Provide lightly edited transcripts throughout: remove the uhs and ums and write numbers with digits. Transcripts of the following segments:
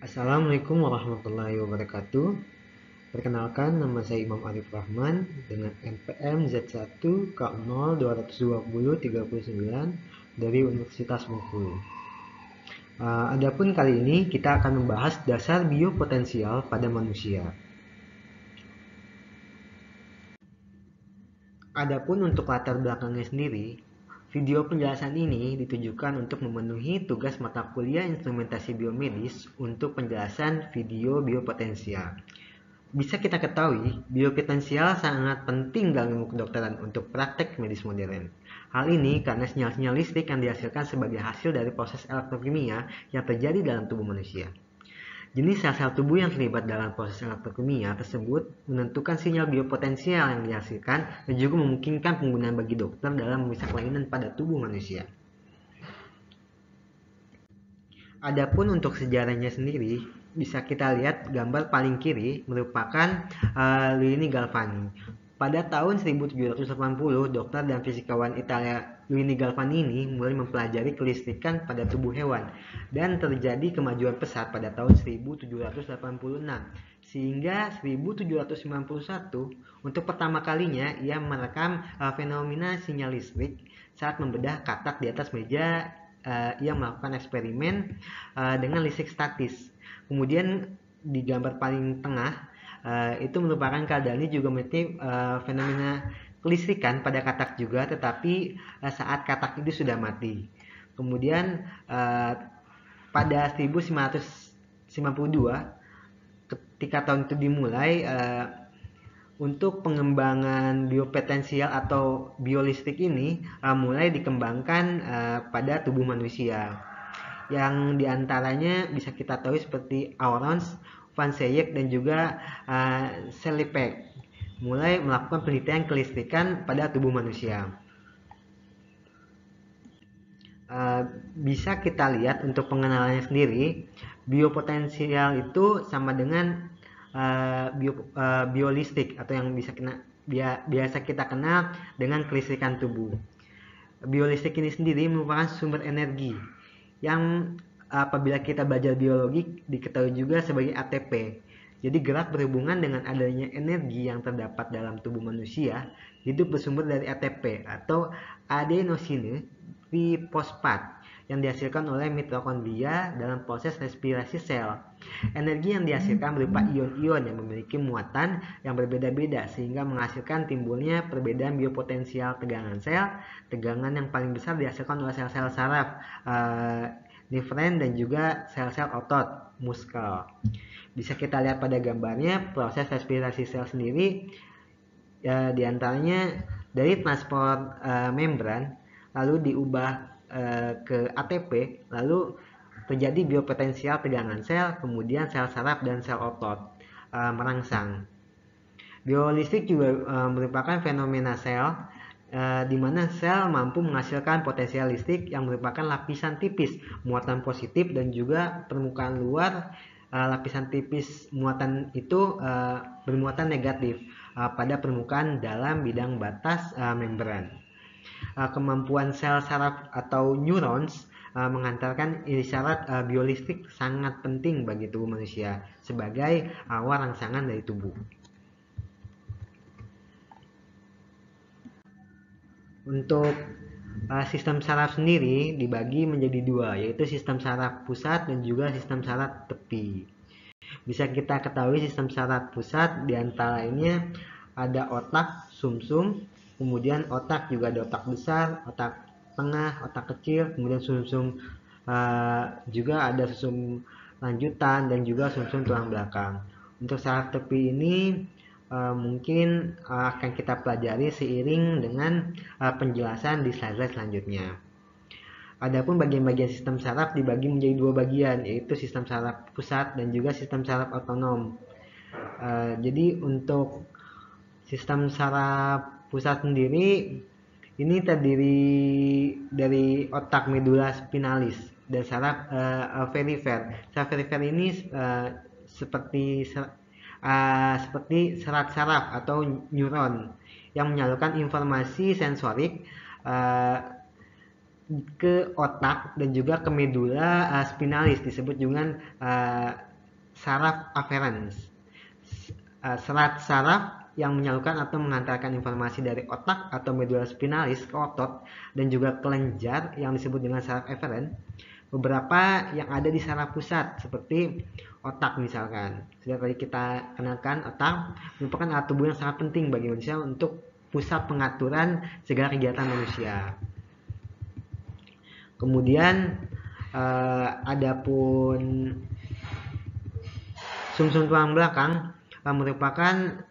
Assalamualaikum warahmatullahi wabarakatuh. Perkenalkan, nama saya Imam Arif Rahman dengan NPM Z1K0220309 dari Universitas Bengkulu. Adapun kali ini kita akan membahas dasar biopotensial pada manusia. Adapun untuk latar belakangnya sendiri, video penjelasan ini ditujukan untuk memenuhi tugas mata kuliah instrumentasi biomedis untuk penjelasan video biopotensial. Bisa kita ketahui, biopotensial sangat penting dalam ilmu kedokteran untuk praktek medis modern. Hal ini karena sinyal-sinyal listrik yang dihasilkan sebagai hasil dari proses elektrokimia yang terjadi dalam tubuh manusia. Jenis sel-sel tubuh yang terlibat dalam proses elektrokimia tersebut menentukan sinyal biopotensial yang dihasilkan dan juga memungkinkan penggunaan bagi dokter dalam memeriksa kelainan pada tubuh manusia. Adapun untuk sejarahnya sendiri, bisa kita lihat gambar paling kiri merupakan Luini Galvani. Pada tahun 1780, dokter dan fisikawan Italia Luini Galvani mulai mempelajari kelistrikan pada tubuh hewan dan terjadi kemajuan pesat pada tahun 1786 sehingga 1791 untuk pertama kalinya ia merekam fenomena sinyal listrik saat membedah katak di atas meja. Ia melakukan eksperimen dengan listrik statis. Kemudian di gambar paling tengah itu merupakan Caldani juga memiliki fenomena kelistrikan pada katak juga, tetapi saat katak itu sudah mati. Kemudian pada 1952 ketika tahun itu dimulai untuk pengembangan biopotensial atau biolistrik ini mulai dikembangkan pada tubuh manusia. Yang diantaranya bisa kita tahu seperti Aarons, Van Seyek dan juga Selipek mulai melakukan penelitian kelistrikan pada tubuh manusia. Bisa kita lihat untuk pengenalannya sendiri, biopotensial itu sama dengan biolistrik atau yang biasa kita kenal dengan kelistrikan tubuh. Biolistrik ini sendiri merupakan sumber energi yang apabila kita belajar biologi diketahui juga sebagai ATP. Jadi gerak berhubungan dengan adanya energi yang terdapat dalam tubuh manusia, hidup bersumber dari ATP atau adenosine trifosfat yang dihasilkan oleh mitokondria dalam proses respirasi sel. Energi yang dihasilkan berupa ion-ion yang memiliki muatan yang berbeda-beda sehingga menghasilkan timbulnya perbedaan biopotensial tegangan sel. Tegangan yang paling besar dihasilkan oleh sel-sel saraf, nefron dan juga sel-sel otot, muskel. Bisa kita lihat pada gambarnya proses respirasi sel sendiri diantaranya dari transport membran lalu diubah ke ATP, lalu terjadi biopotensial tegangan sel, kemudian sel saraf dan sel otot merangsang. Biolistrik juga merupakan fenomena sel di mana sel mampu menghasilkan potensial listrik yang merupakan lapisan tipis muatan positif dan juga permukaan luar lapisan tipis muatan itu bermuatan negatif pada permukaan dalam bidang batas membran. Kemampuan sel saraf atau neurons mengantarkan isyarat biolistrik sangat penting bagi tubuh manusia sebagai awal rangsangan dari tubuh. Untuk sistem saraf sendiri dibagi menjadi dua, yaitu sistem saraf pusat dan juga sistem saraf tepi. Bisa kita ketahui sistem saraf pusat diantaranya ada otak, sumsum, kemudian otak juga ada otak besar, otak tengah, otak kecil, kemudian sumsum juga ada sumsum lanjutan dan juga sumsum tulang belakang. Untuk saraf tepi ini mungkin akan kita pelajari seiring dengan penjelasan di slide selanjutnya. Adapun bagian-bagian sistem saraf dibagi menjadi dua bagian, yaitu sistem saraf pusat dan juga sistem saraf otonom. Jadi untuk sistem saraf pusat sendiri ini terdiri dari otak medula spinalis dan saraf perifer. Saraf perifer ini seperti serat saraf atau neuron yang menyalurkan informasi sensorik ke otak dan juga ke medula spinalis disebut dengan saraf aferens. Serat saraf yang menyalurkan atau mengantarkan informasi dari otak atau medula spinalis ke otot dan juga kelenjar yang disebut dengan saraf eferen. Beberapa yang ada di saraf pusat seperti otak misalkan. Sudah tadi kita kenalkan, otak merupakan alat tubuh yang sangat penting bagi manusia untuk pusat pengaturan segala kegiatan manusia. Kemudian adapun sumsum tulang belakang merupakan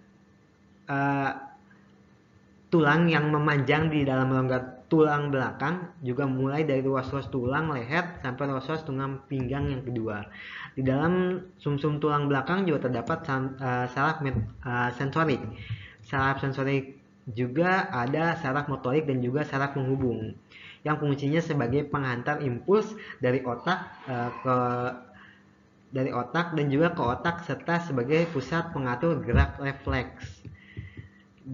tulang yang memanjang di dalam rongga tulang belakang, juga mulai dari ruas-ruas tulang leher sampai ruas-ruas tulang pinggang yang kedua. Di dalam sumsum tulang belakang juga terdapat saraf sensorik. Saraf sensorik juga ada saraf motorik dan juga saraf penghubung yang fungsinya sebagai penghantar impuls dari otak dan juga ke otak serta sebagai pusat pengatur gerak refleks.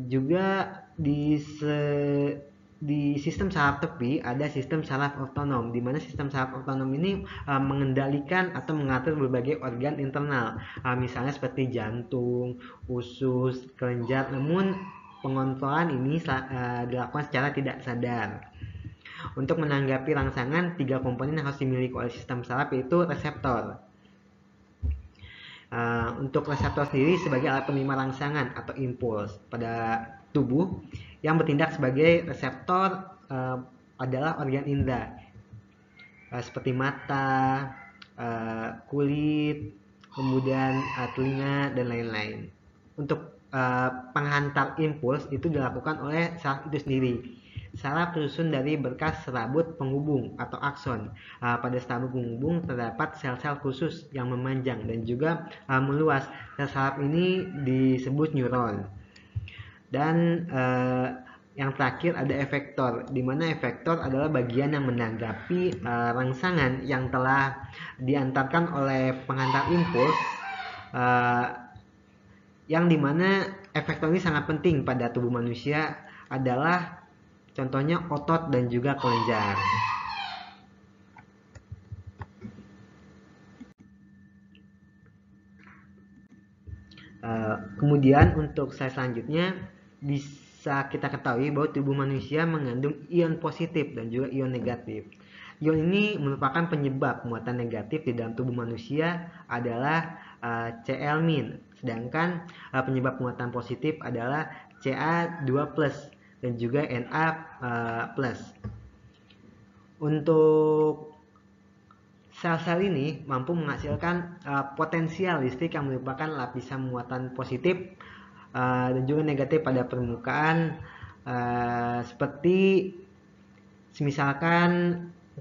Juga di sistem saraf tepi ada sistem saraf otonom, di mana sistem saraf otonom ini mengendalikan atau mengatur berbagai organ internal, misalnya seperti jantung, usus, kelenjar. Namun pengontrolan ini dilakukan secara tidak sadar. Untuk menanggapi rangsangan, 3 komponen yang harus dimiliki oleh sistem saraf yaitu reseptor. Untuk reseptor sendiri sebagai alat penerima rangsangan atau impuls pada tubuh, yang bertindak sebagai reseptor adalah organ indera seperti mata, kulit, kemudian telinga dan lain-lain. Untuk penghantar impuls itu dilakukan oleh saraf itu sendiri. Saraf tersusun dari berkas serabut penghubung atau akson. Pada serabut penghubung terdapat sel-sel khusus yang memanjang dan juga meluas. Sel saraf ini disebut neuron. Dan yang terakhir ada efektor, di mana efektor adalah bagian yang menanggapi rangsangan yang telah diantarkan oleh penghantar impuls, yang dimana efektor ini sangat penting pada tubuh manusia adalah contohnya otot dan juga kelenjar. Kemudian untuk slide selanjutnya bisa kita ketahui bahwa tubuh manusia mengandung ion positif dan juga ion negatif. Ion ini merupakan penyebab muatan negatif di dalam tubuh manusia adalah Cl-, sedangkan penyebab muatan positif adalah Ca2+ dan juga Na+. Untuk sel-sel ini mampu menghasilkan potensial listrik yang merupakan lapisan muatan positif dan juga negatif pada permukaan, seperti misalkan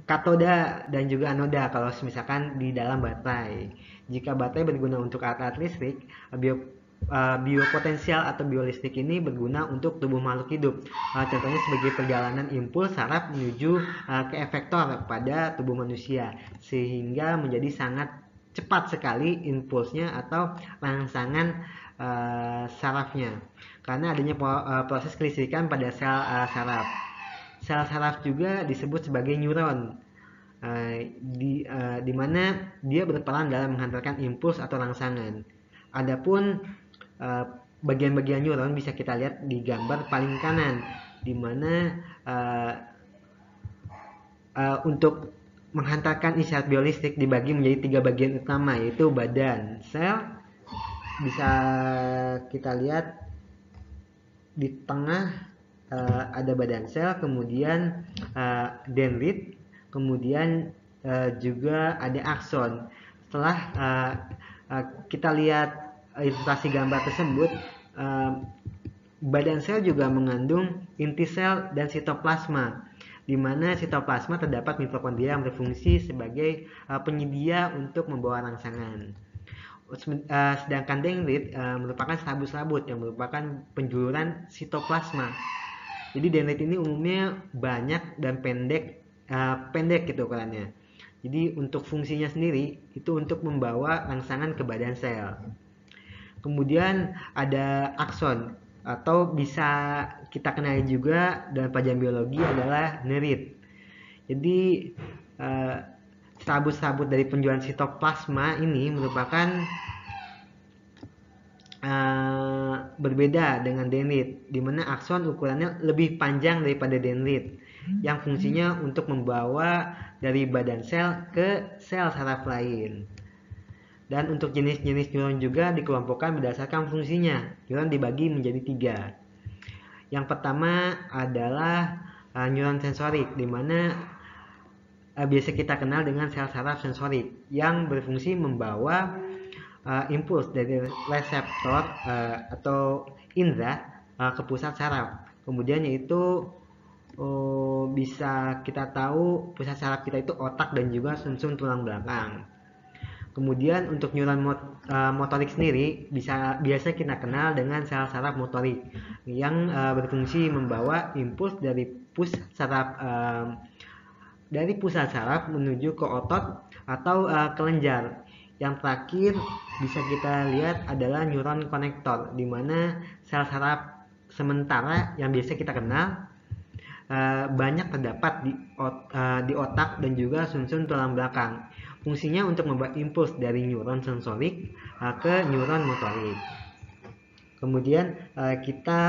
katoda dan juga anoda kalau misalkan di dalam baterai. Jika baterai berguna untuk alat-alat listrik, biopotensial atau biolistrik ini berguna untuk tubuh makhluk hidup. Contohnya sebagai perjalanan impuls saraf menuju ke efektor pada tubuh manusia, sehingga menjadi sangat cepat sekali impulsnya atau rangsangan sarafnya karena adanya proses kelistrikan pada sel saraf. Sel saraf juga disebut sebagai neuron, di mana dia berperan dalam menghantarkan impuls atau rangsangan. Adapun bagian-bagian neuron bisa kita lihat di gambar paling kanan, di mana untuk menghantarkan isyarat biolistrik dibagi menjadi 3 bagian utama, yaitu badan sel. Bisa kita lihat di tengah ada badan sel, kemudian dendrit, kemudian juga ada akson. Setelah kita lihat ilustrasi gambar tersebut, badan sel juga mengandung inti sel dan sitoplasma, di mana sitoplasma terdapat mitokondria yang berfungsi sebagai penyedia untuk membawa rangsangan. Sedangkan dendrit merupakan serabut-serabut yang merupakan penjuluran sitoplasma. Jadi dendrit ini umumnya banyak dan pendek gitu ukurannya. Jadi untuk fungsinya sendiri itu untuk membawa rangsangan ke badan sel. Kemudian ada akson, atau bisa kita kenali juga dalam pelajaran biologi adalah nerit. Jadi serabut-serabut dari penjualan sitoplasma ini merupakan berbeda dengan dendrit, di mana akson ukurannya lebih panjang daripada dendrit, yang fungsinya untuk membawa dari badan sel ke sel saraf lain. Dan untuk jenis-jenis neuron juga dikelompokkan berdasarkan fungsinya. Neuron dibagi menjadi 3. Yang pertama adalah neuron sensorik, di mana biasa kita kenal dengan sel saraf sensorik yang berfungsi membawa impuls dari reseptor atau indera ke pusat saraf. Kemudian yaitu bisa kita tahu pusat saraf kita itu otak dan juga sumsum tulang belakang. Kemudian untuk neuron motorik sendiri biasa kita kenal dengan sel saraf motorik yang berfungsi membawa impuls dari pusat saraf menuju ke otot atau kelenjar. Yang terakhir bisa kita lihat adalah neuron konektor, di mana sel saraf sementara yang biasa kita kenal banyak terdapat di otak dan juga sumsum tulang belakang. Fungsinya untuk membuat impuls dari neuron sensorik ke neuron motorik. Kemudian kita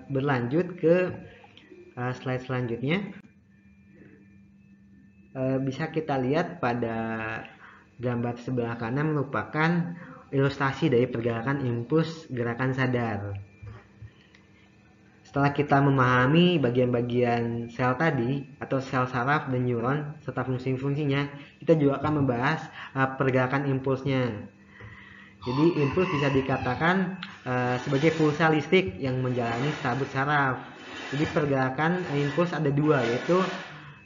berlanjut ke slide selanjutnya. Bisa kita lihat pada gambar sebelah kanan merupakan ilustrasi dari pergerakan impuls gerakan sadar. Setelah kita memahami bagian-bagian sel tadi atau sel saraf dan neuron serta fungsi-fungsinya, kita juga akan membahas pergerakan impulsnya. Jadi impuls bisa dikatakan sebagai pulsa listrik yang menjalani serabut saraf. Jadi pergerakan impuls ada 2, yaitu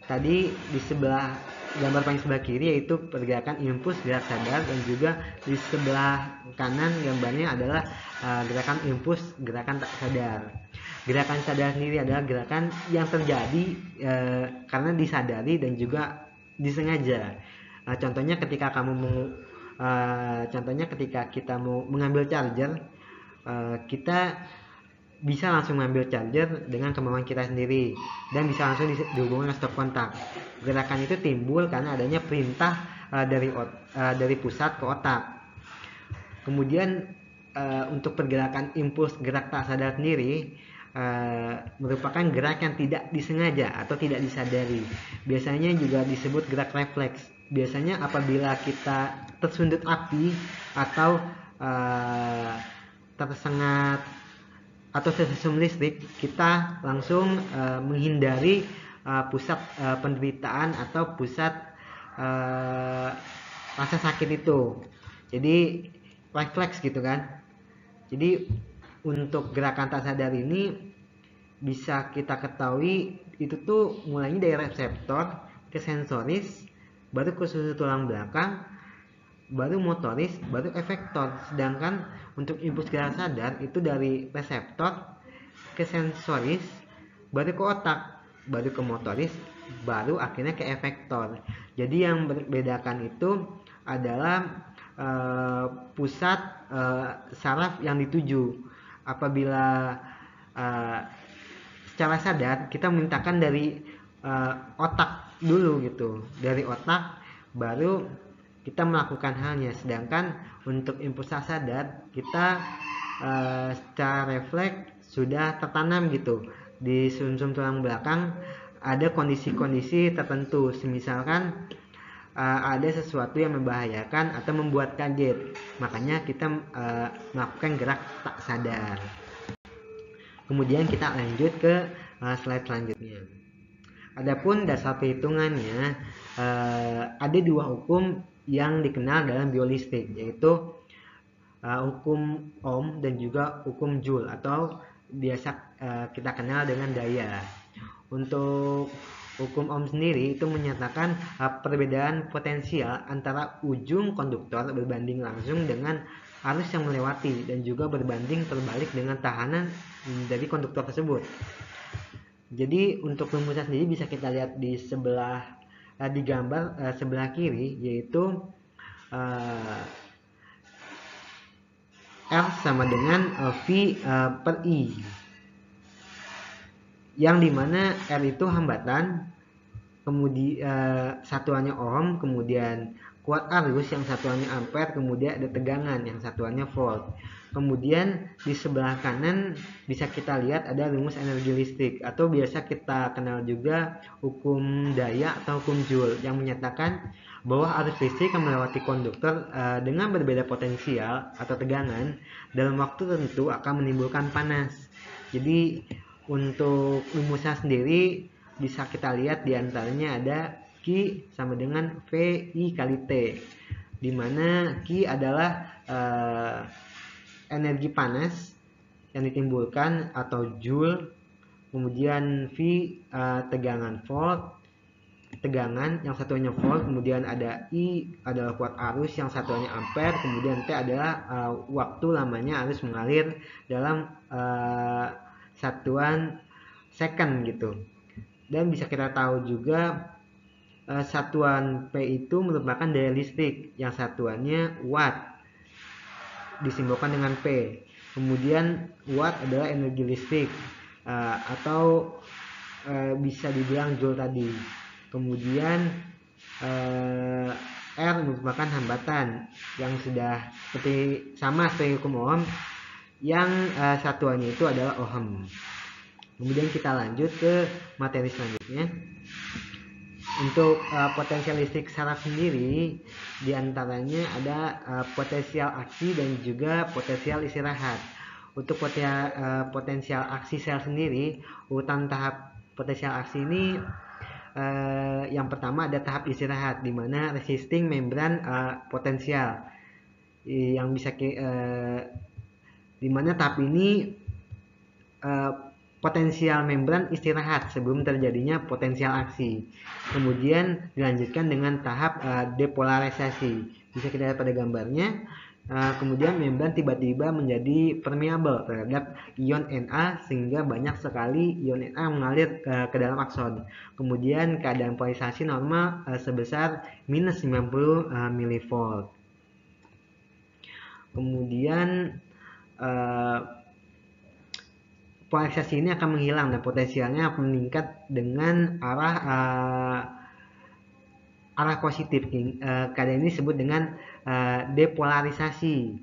tadi di sebelah gambar paling sebelah kiri yaitu pergerakan impuls gerak sadar, dan juga di sebelah kanan gambarnya adalah gerakan impuls gerakan tak sadar. Gerakan sadar sendiri adalah gerakan yang terjadi karena disadari dan juga disengaja. Contohnya ketika kita mau mengambil charger, kita bisa langsung mengambil charger dengan kemauan kita sendiri dan bisa langsung dihubungkan stop kontak. Gerakan itu timbul karena adanya perintah dari pusat ke otak. Kemudian untuk pergerakan impuls gerak tak sadar sendiri merupakan gerak yang tidak disengaja atau tidak disadari. Biasanya juga disebut gerak refleks. Biasanya apabila kita tersundut api atau tersengat atau tersesum listrik, kita langsung menghindari pusat penderitaan atau pusat rasa sakit itu. Jadi refleks gitu kan. Jadi untuk gerakan tak sadar ini bisa kita ketahui itu tuh mulainya dari reseptor ke sensoris, baru ke susu tulang belakang, baru motoris, baru efektor. Sedangkan untuk impuls gerak sadar itu dari reseptor ke sensoris, baru ke otak, baru ke motoris, baru akhirnya ke efektor. Jadi yang membedakan itu adalah pusat saraf yang dituju. Apabila secara sadar kita memintakan dari otak dulu gitu, dari otak baru kita melakukan halnya. Sedangkan untuk impuls sadar kita secara refleks sudah tertanam gitu di sumsum tulang belakang. Ada kondisi-kondisi tertentu, misalkan ada sesuatu yang membahayakan atau membuat kaget, makanya kita melakukan gerak tak sadar. Kemudian kita lanjut ke slide selanjutnya. Adapun dasar perhitungannya ada 2 hukum yang dikenal dalam biolistrik, yaitu hukum Ohm dan juga hukum Joule atau biasa kita kenal dengan daya. Untuk hukum Ohm sendiri itu menyatakan perbedaan potensial antara ujung konduktor berbanding langsung dengan arus yang melewati dan juga berbanding terbalik dengan tahanan dari konduktor tersebut. Jadi untuk rumusnya sendiri bisa kita lihat di gambar sebelah kiri, yaitu L sama dengan V per I, yang dimana R itu hambatan, kemudian satuannya ohm, kemudian kuat arus yang satuannya ampere, kemudian ada tegangan yang satuannya volt. Kemudian di sebelah kanan bisa kita lihat ada rumus energi listrik, atau biasa kita kenal juga hukum daya atau hukum Joule, yang menyatakan bahwa arus listrik yang melewati konduktor dengan berbeda potensial atau tegangan dalam waktu tertentu akan menimbulkan panas. Jadi untuk rumusnya sendiri bisa kita lihat diantaranya ada Q sama dengan VI kali T, di mana Q adalah energi panas yang ditimbulkan atau Joule, kemudian V tegangan volt, tegangan yang satuannya volt, kemudian ada I adalah kuat arus yang satuannya ampere, kemudian T adalah waktu lamanya arus mengalir dalam satuan second gitu. Dan bisa kita tahu juga satuan P itu merupakan daya listrik yang satuannya watt, disimbolkan dengan P. Kemudian watt adalah energi listrik atau bisa dibilang joule tadi. Kemudian R merupakan hambatan yang sudah sama seperti hukum Ohm, yang satuannya itu adalah ohm. Kemudian kita lanjut ke materi selanjutnya. Untuk potensial listrik saraf sendiri, diantaranya ada potensial aksi dan juga potensial istirahat. Untuk potensial aksi sel sendiri, urutan tahap potensial aksi ini yang pertama ada tahap istirahat, di mana resisting membran potensial, yang bisa di mana tahap ini potensial membran istirahat sebelum terjadinya potensial aksi. Kemudian dilanjutkan dengan tahap depolarisasi. Bisa kita lihat pada gambarnya. Kemudian membran tiba-tiba menjadi permeabel terhadap ion Na sehingga banyak sekali ion Na mengalir ke dalam akson. Kemudian keadaan polarisasi normal sebesar minus 90 mV. Kemudian polarisasi ini akan menghilang dan potensialnya akan meningkat dengan arah positif. Keadaan ini disebut dengan depolarisasi.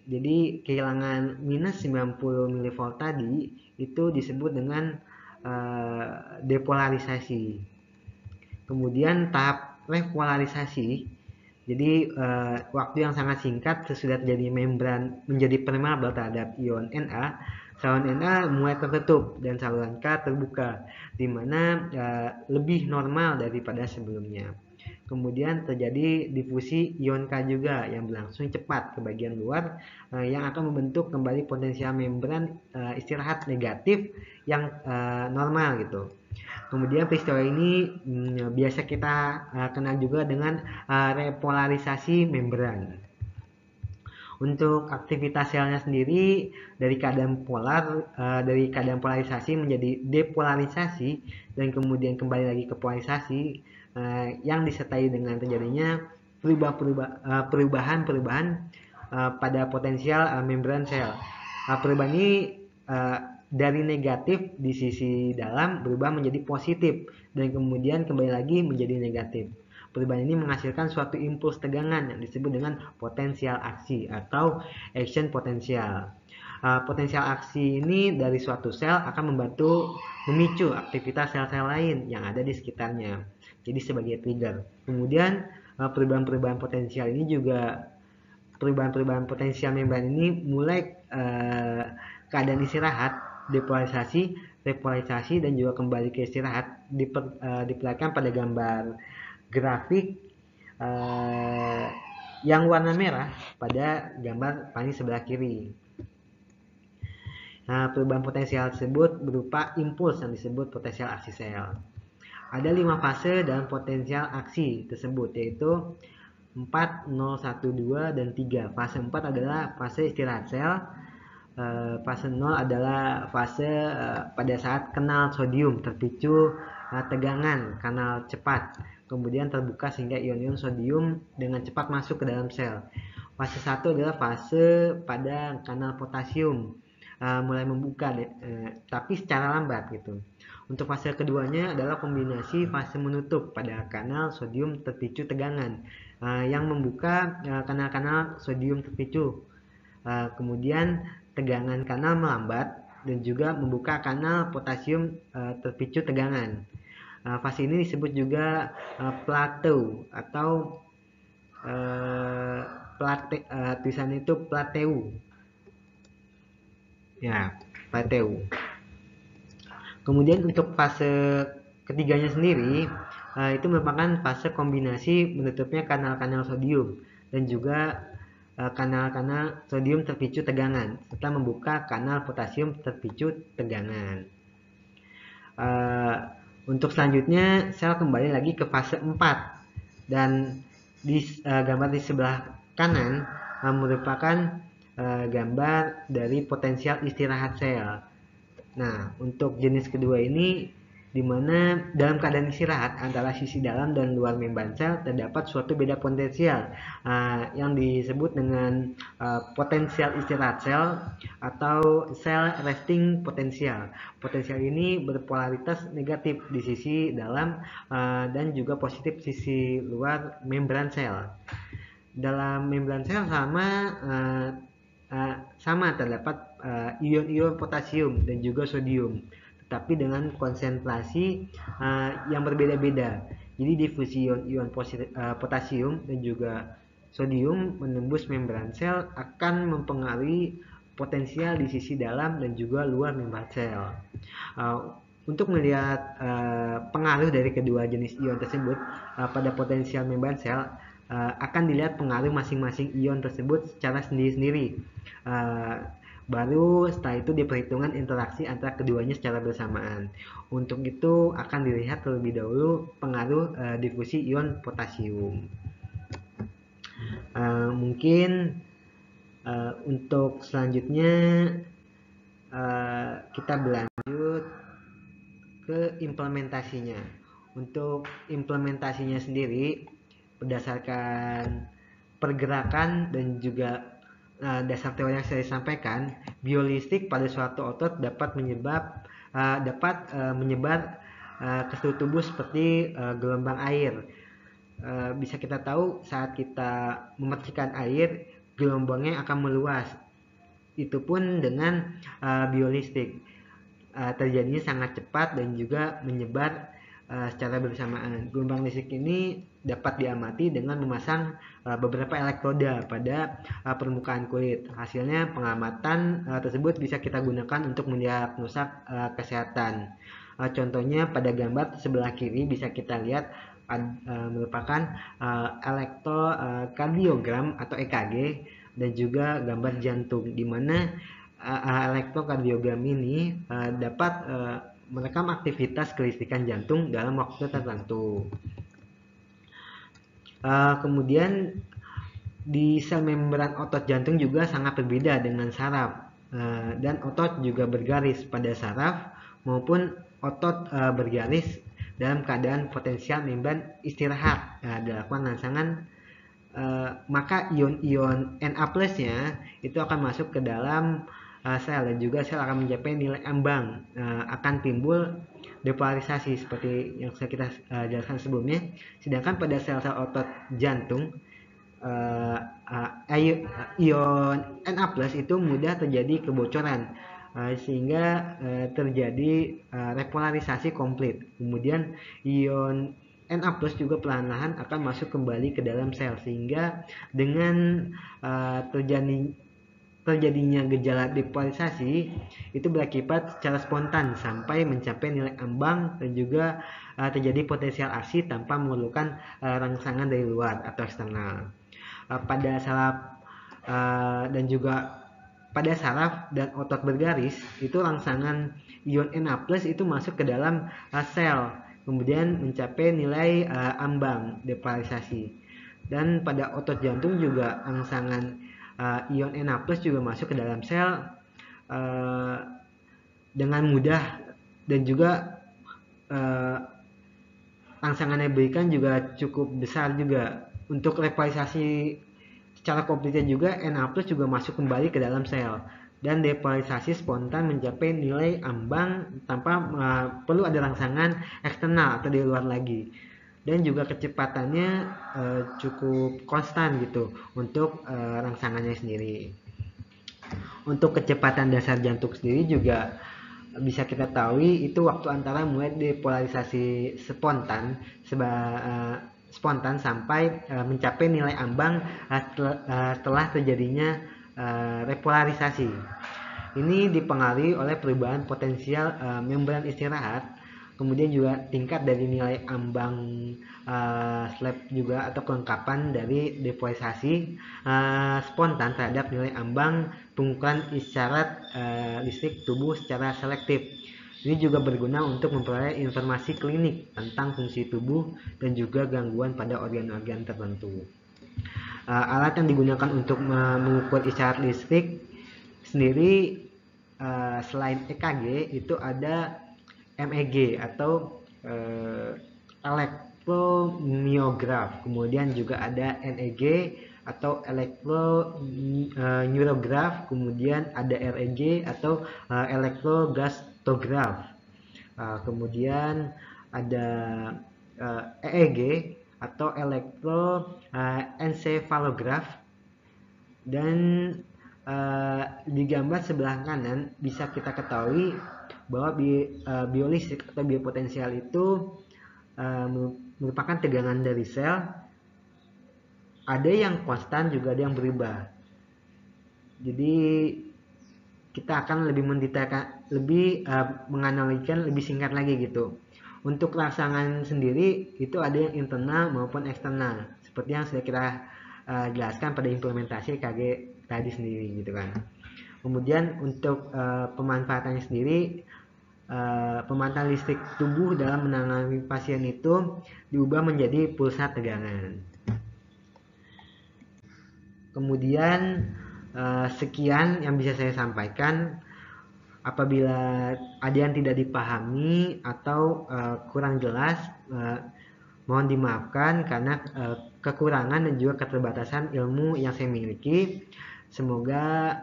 Jadi kehilangan minus 90 mV tadi itu disebut dengan depolarisasi. Kemudian tahap repolarisasi. Jadi waktu yang sangat singkat sesudah terjadi membran menjadi permeabel terhadap ion Na, saluran Na mulai tertutup dan saluran K terbuka, di mana lebih normal daripada sebelumnya. Kemudian terjadi difusi ion K juga yang berlangsung cepat ke bagian luar, yang akan membentuk kembali potensial membran istirahat negatif yang normal gitu. Kemudian peristiwa ini biasa kita kenal juga dengan repolarisasi membran. Untuk aktivitas selnya sendiri dari keadaan polarisasi menjadi depolarisasi dan kemudian kembali lagi ke polarisasi, yang disertai dengan terjadinya perubahan pada potensial membran sel. Perubahan ini dari negatif di sisi dalam berubah menjadi positif dan kemudian kembali lagi menjadi negatif. Perubahan ini menghasilkan suatu impuls tegangan yang disebut dengan potensial aksi atau action potensial. Potensial aksi ini dari suatu sel akan membantu memicu aktivitas sel-sel lain yang ada di sekitarnya. Jadi sebagai trigger. Kemudian perubahan-perubahan potensial ini juga perubahan-perubahan potensial membran ini mulai keadaan istirahat, depolarisasi, repolarisasi dan juga kembali ke istirahat diperlihatkan pada gambar grafik yang warna merah pada gambar paling sebelah kiri. Nah, perubahan potensial tersebut berupa impuls yang disebut potensial aksi sel. Ada 5 fase dalam potensial aksi tersebut, yaitu 4, 0, 1, 2, dan 3. Fase 4 adalah fase istirahat sel. Fase 0 adalah fase pada saat kanal sodium terpicu tegangan kanal cepat, kemudian terbuka sehingga ion-ion sodium dengan cepat masuk ke dalam sel. Fase 1 adalah fase pada kanal potasium mulai membuka tapi secara lambat gitu. Untuk fase keduanya adalah kombinasi fase menutup pada kanal sodium terpicu tegangan yang membuka kanal-kanal sodium terpicu. Kemudian tegangan kanal melambat dan juga membuka kanal potasium terpicu tegangan. Fase ini disebut juga plateau atau tulisannya itu plateau. Ya, plateau. Kemudian untuk fase ketiganya sendiri itu merupakan fase kombinasi menutupnya kanal-kanal sodium dan juga kanal-kanal sodium terpicu tegangan serta membuka kanal potasium terpicu tegangan. Untuk selanjutnya sel kembali lagi ke fase 4 dan di gambar di sebelah kanan merupakan gambar dari potensial istirahat sel. Nah, untuk jenis kedua ini di mana dalam keadaan istirahat antara sisi dalam dan luar membran sel terdapat suatu beda potensial yang disebut dengan potensial istirahat sel atau sel resting potensial. Potensial ini berpolaritas negatif di sisi dalam dan juga positif sisi luar membran sel. Dalam membran sel sama terdapat ion-ion potasium dan juga sodium, tetapi dengan konsentrasi yang berbeda-beda. Jadi difusi ion-ion potasium dan juga sodium menembus membran sel akan mempengaruhi potensial di sisi dalam dan juga luar membran sel. Untuk melihat pengaruh dari kedua jenis ion tersebut pada potensial membran sel, akan dilihat pengaruh masing-masing ion tersebut secara sendiri-sendiri. Baru setelah itu diperhitungkan interaksi antara keduanya secara bersamaan. Untuk itu akan dilihat terlebih dahulu pengaruh difusi ion potasium. Mungkin untuk selanjutnya kita berlanjut ke implementasinya. Untuk implementasinya sendiri berdasarkan pergerakan dan juga dasar teori yang saya sampaikan, biolistrik pada suatu otot dapat menyebar ke seluruh tubuh seperti gelombang air. Bisa kita tahu saat kita memercikan air, gelombangnya akan meluas. Itu pun dengan biolistrik. Terjadinya sangat cepat dan juga menyebar secara bersamaan. Gelombang listrik ini dapat diamati dengan memasang beberapa elektroda pada permukaan kulit. Hasilnya pengamatan tersebut bisa kita gunakan untuk mendiagnosa kesehatan. Contohnya pada gambar sebelah kiri bisa kita lihat merupakan elektrokardiogram atau EKG dan juga gambar jantung, di mana elektrokardiogram ini dapat merekam aktivitas kelistrikan jantung dalam waktu tertentu. Kemudian di sel membran otot jantung juga sangat berbeda dengan saraf, dan otot juga bergaris pada saraf maupun otot bergaris dalam keadaan potensial membran istirahat dilakukan rangsangan, maka ion-ion Na+ nya itu akan masuk ke dalam sel dan juga sel akan mencapai nilai ambang, akan timbul depolarisasi seperti yang sudah kita jelaskan sebelumnya. Sedangkan pada sel-sel otot jantung, ion Na+ itu mudah terjadi kebocoran sehingga terjadi repolarisasi komplit. Kemudian ion Na+ juga perlahan-lahan akan masuk kembali ke dalam sel, sehingga dengan terjadinya gejala depolarisasi itu berakibat secara spontan sampai mencapai nilai ambang dan juga terjadi potensial aksi tanpa memerlukan rangsangan dari luar atau eksternal. Pada saraf dan juga pada saraf dan otot bergaris itu rangsangan ion Na+ itu masuk ke dalam sel, kemudian mencapai nilai ambang depolarisasi. Dan pada otot jantung juga rangsangan ion Na+ juga masuk ke dalam sel dengan mudah, dan juga rangsangan yang diberikan juga cukup besar juga. Untuk repolarisasi secara komplitnya juga Na+ juga masuk kembali ke dalam sel. dan depolarisasi spontan mencapai nilai ambang tanpa perlu ada rangsangan eksternal atau di luar lagi, dan juga kecepatannya cukup konstan gitu untuk rangsangannya sendiri. Untuk kecepatan dasar jantung sendiri juga bisa kita tahu itu waktu antara mulai depolarisasi spontan sampai mencapai nilai ambang setelah terjadinya repolarisasi. Ini dipengaruhi oleh perubahan potensial membran istirahat, kemudian juga tingkat dari nilai ambang slab juga atau kelengkapan dari depolarisasi spontan terhadap nilai ambang pengukuran isyarat listrik tubuh secara selektif. Ini juga berguna untuk memperoleh informasi klinik tentang fungsi tubuh dan juga gangguan pada organ-organ tertentu. Alat yang digunakan untuk mengukur isyarat listrik sendiri selain EKG itu ada MEG atau elektromyograf, kemudian juga ada NEG atau elektroneurograf, kemudian ada REG atau elektrogastograf, kemudian ada EEG atau elektroencephalograf, dan di gambar sebelah kanan bisa kita ketahui bahwa biolistrik atau biopotensial itu merupakan tegangan dari sel, ada yang konstan juga ada yang berubah. Jadi kita akan lebih mendetailkan, lebih menganalikan lebih singkat lagi gitu. Untuk rangsangan sendiri itu ada yang internal maupun eksternal, seperti yang sudah kita jelaskan pada implementasi EKG tadi sendiri gitu kan. Kemudian untuk pemanfaatannya sendiri, pemantauan listrik tubuh dalam menangani pasien itu diubah menjadi pulsa tegangan. Kemudian sekian yang bisa saya sampaikan. Apabila ada yang tidak dipahami atau kurang jelas, mohon dimaafkan karena kekurangan dan juga keterbatasan ilmu yang saya miliki. Semoga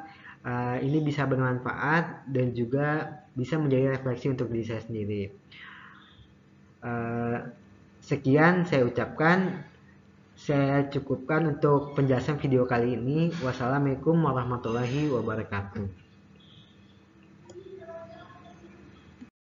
ini bisa bermanfaat dan juga bisa menjadi refleksi untuk diri saya sendiri. Sekian saya ucapkan. Saya cukupkan untuk penjelasan video kali ini. Wassalamualaikum warahmatullahi wabarakatuh.